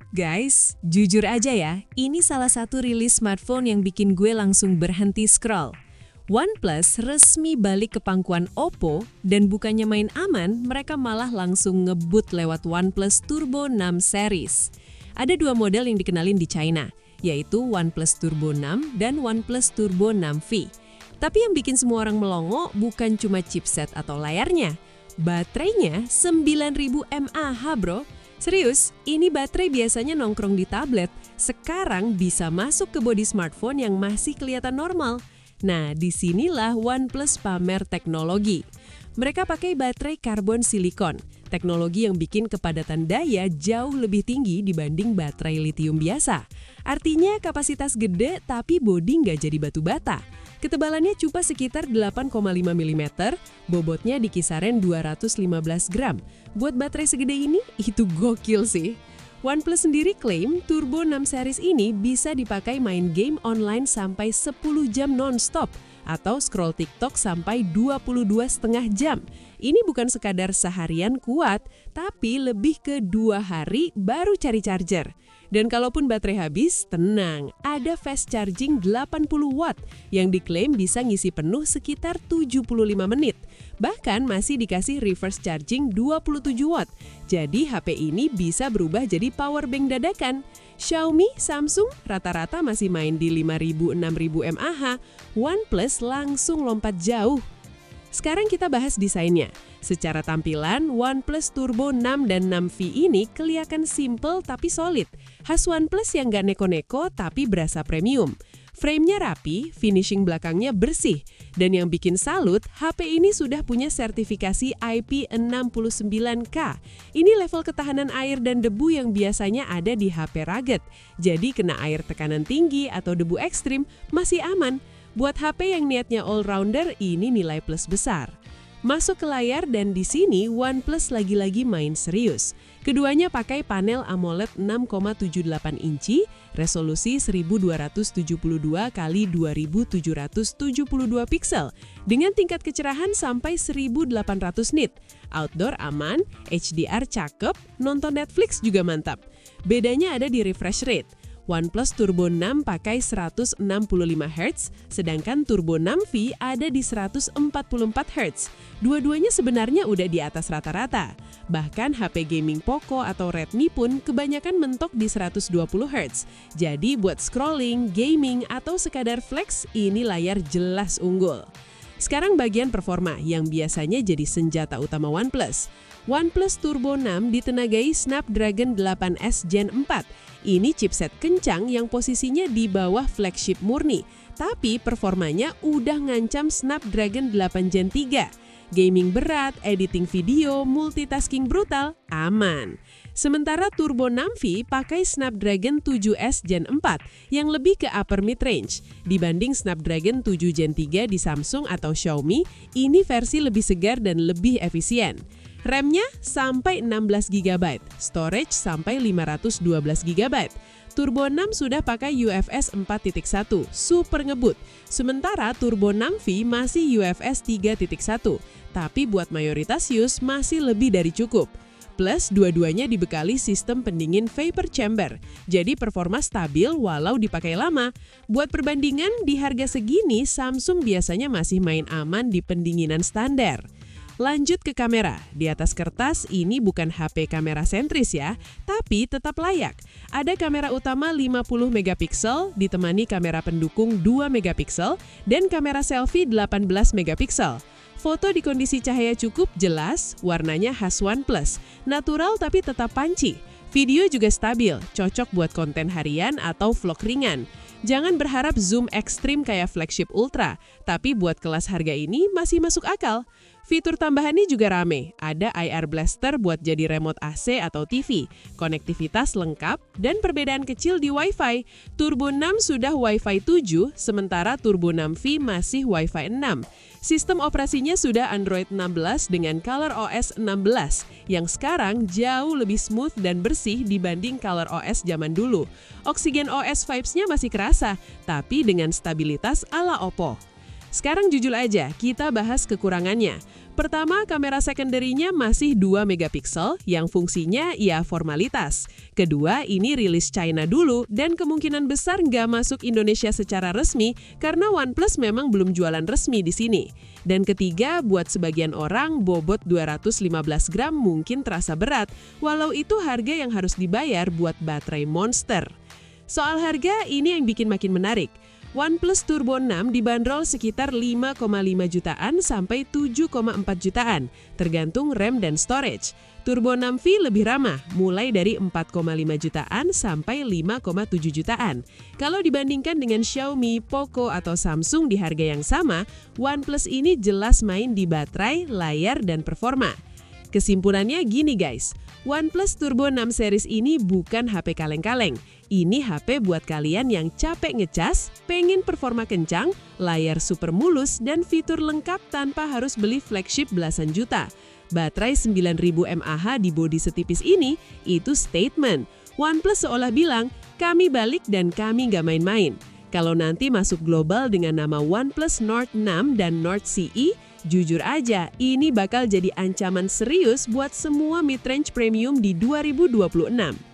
Guys, jujur aja ya, ini salah satu rilis smartphone yang bikin gue langsung berhenti scroll. OnePlus resmi balik ke pangkuan Oppo, dan bukannya main aman, mereka malah langsung ngebut lewat OnePlus Turbo 6 series. Ada dua model yang dikenalin di China, yaitu OnePlus Turbo 6 dan OnePlus Turbo 6V. Tapi yang bikin semua orang melongo bukan cuma chipset atau layarnya. Baterainya 9000 mAh bro. Serius, ini baterai biasanya nongkrong di tablet, sekarang bisa masuk ke bodi smartphone yang masih kelihatan normal. Nah, disinilah OnePlus pamer teknologi. Mereka pakai baterai karbon silikon, teknologi yang bikin kepadatan daya jauh lebih tinggi dibanding baterai litium biasa. Artinya kapasitas gede tapi bodi nggak jadi batu bata. Ketebalannya cuma sekitar 8,5 mm, bobotnya di kisaran 215 gram. Buat baterai segede ini, itu gokil sih. OnePlus sendiri klaim Turbo 6 series ini bisa dipakai main game online sampai 10 jam non-stop atau scroll TikTok sampai 22,5 jam. Ini bukan sekadar seharian kuat, tapi lebih ke 2 hari baru cari charger. Dan kalaupun baterai habis, tenang, ada fast charging 80 watt yang diklaim bisa ngisi penuh sekitar 75 menit. Bahkan masih dikasih reverse charging 27 watt. Jadi HP ini bisa berubah jadi power bank dadakan. Xiaomi, Samsung rata-rata masih main di 5000-6000 mAh. OnePlus langsung lompat jauh. Sekarang kita bahas desainnya. Secara tampilan, OnePlus Turbo 6 dan 6V ini kelihatan simple tapi solid. Khas OnePlus yang gak neko-neko tapi berasa premium. Frame-nya rapi, finishing belakangnya bersih. Dan yang bikin salut, HP ini sudah punya sertifikasi IP69K. Ini level ketahanan air dan debu yang biasanya ada di HP rugged. Jadi kena air tekanan tinggi atau debu ekstrim masih aman. Buat HP yang niatnya all-rounder, ini nilai plus besar. Masuk ke layar dan di sini OnePlus lagi-lagi main serius. Keduanya pakai panel AMOLED 6,78 inci, resolusi 1272 x 2772 pixel, dengan tingkat kecerahan sampai 1800 nit. Outdoor aman, HDR cakep, nonton Netflix juga mantap. Bedanya ada di refresh rate. OnePlus Turbo 6 pakai 165 Hz, sedangkan Turbo 6V ada di 144 Hz. Dua-duanya sebenarnya udah di atas rata-rata. Bahkan HP gaming Poco atau Redmi pun kebanyakan mentok di 120 Hz. Jadi buat scrolling, gaming, atau sekadar flex, ini layar jelas unggul. Sekarang bagian performa yang biasanya jadi senjata utama OnePlus. OnePlus Turbo 6 ditenagai Snapdragon 8S Gen 4. Ini chipset kencang yang posisinya di bawah flagship murni, tapi performanya udah ngancam Snapdragon 8 Gen 3. Gaming berat, editing video, multitasking brutal, aman. Sementara Turbo 6V pakai Snapdragon 7S Gen 4 yang lebih ke upper mid-range. Dibanding Snapdragon 7 Gen 3 di Samsung atau Xiaomi, ini versi lebih segar dan lebih efisien. RAM-nya sampai 16 GB, storage sampai 512 GB. Turbo 6 sudah pakai UFS 4.1, super ngebut. Sementara Turbo 6V masih UFS 3.1, tapi buat mayoritas use masih lebih dari cukup. Plus, dua-duanya dibekali sistem pendingin vapor chamber, jadi performa stabil walau dipakai lama. Buat perbandingan, di harga segini Samsung biasanya masih main aman di pendinginan standar. Lanjut ke kamera. Di atas kertas ini bukan HP kamera sentris ya, tapi tetap layak. Ada kamera utama 50 megapiksel ditemani kamera pendukung 2 megapiksel dan kamera selfie 18 megapiksel. Foto di kondisi cahaya cukup jelas, warnanya khas OnePlus, natural tapi tetap punchy. Video juga stabil, cocok buat konten harian atau vlog ringan. Jangan berharap zoom ekstrim kayak flagship Ultra, tapi buat kelas harga ini masih masuk akal. Fitur tambahannya juga rame, ada IR Blaster buat jadi remote AC atau TV, konektivitas lengkap, dan perbedaan kecil di Wi-Fi. Turbo 6 sudah Wi-Fi 7, sementara Turbo 6V masih Wi-Fi 6. Sistem operasinya sudah Android 16 dengan ColorOS 16, yang sekarang jauh lebih smooth dan bersih dibanding ColorOS zaman dulu. Oxygen OS vibes-nya masih kerasa, tapi dengan stabilitas ala Oppo. Sekarang jujur aja, kita bahas kekurangannya. Pertama, kamera secondary-nya masih 2 megapiksel yang fungsinya ya formalitas. Kedua, ini rilis China dulu dan kemungkinan besar nggak masuk Indonesia secara resmi karena OnePlus memang belum jualan resmi di sini. Dan ketiga, buat sebagian orang, bobot 215 gram mungkin terasa berat, walau itu harga yang harus dibayar buat baterai monster. Soal harga, ini yang bikin makin menarik. OnePlus Turbo 6 dibanderol sekitar 5,5 jutaan sampai 7,4 jutaan, tergantung RAM dan storage. Turbo 6V lebih ramah, mulai dari 4,5 jutaan sampai 5,7 jutaan. Kalau dibandingkan dengan Xiaomi, Poco, atau Samsung di harga yang sama, OnePlus ini jelas main di baterai, layar, dan performa. Kesimpulannya gini guys, OnePlus Turbo 6 series ini bukan HP kaleng-kaleng. Ini HP buat kalian yang capek ngecas, pengen performa kencang, layar super mulus, dan fitur lengkap tanpa harus beli flagship belasan juta. Baterai 9000 mAh di bodi setipis ini, itu statement. OnePlus seolah bilang, kami balik dan kami nggak main-main. Kalau nanti masuk global dengan nama OnePlus Nord 6 dan Nord CE, jujur aja, ini bakal jadi ancaman serius buat semua mid-range premium di 2026.